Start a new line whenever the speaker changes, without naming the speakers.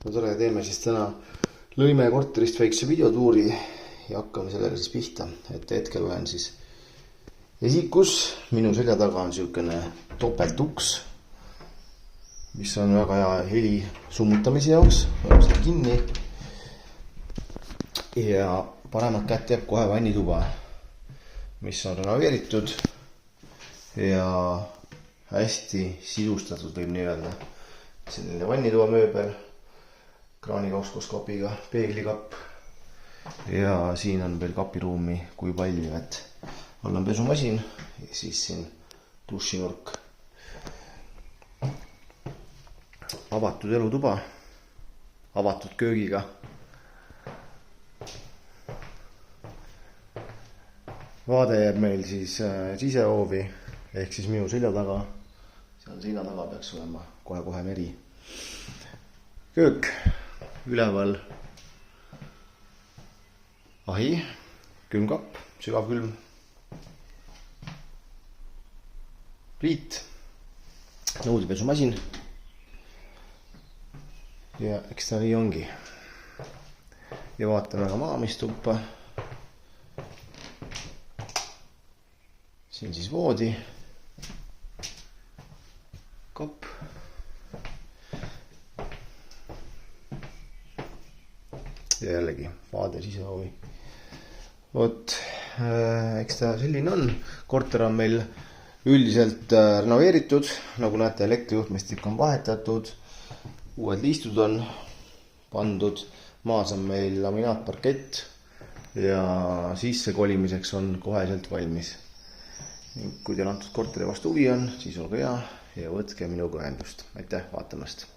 no tore, teeme siis täna Lõime korterist väikse videotuuri ja hakkame sellega siis pihta, et hetkel olen siis esikus, minu selja taga on niisugune topeltuks, mis on väga hea heli summutamise jaoks, oleme seda kinni ja paremat kätt jääb kohe vannituba, mis on renoveeritud ja hästi sisustatud, võib nii öelda. Selline vannituba mööbel, kraanikauss koos kapiga, peeglikapp ja siin on veel kapiruumi kui palju, et all on pesumasin ja siis siin dušinurk. Avatud elutuba, avatud köögiga. Vaade jääb meil siis sisehoovi ehk siis minu selja taga. Seal seina taga peaks olema kohe meri. Köök, üleval ahi, külmkapp, sügavkülm, pliit, nõudepesumasin ja eks ta nii ongi. Ja vaatame ka maamistuppa. Siin siis voodi, kapp ja jällegi vaade sisehoovi. Vot, eks ta selline on. Korter on meil üldiselt renoveeritud, nagu näete, elektrijuhtmestik on vahetatud, uued liistud on pandud, maas on meil laminaatparkett ja sisse kolimiseks on koheselt valmis. Kui teil antud korteri vastu huvi on, siis olge hea ja võtke minuga ühendust. Aitäh vaatamast!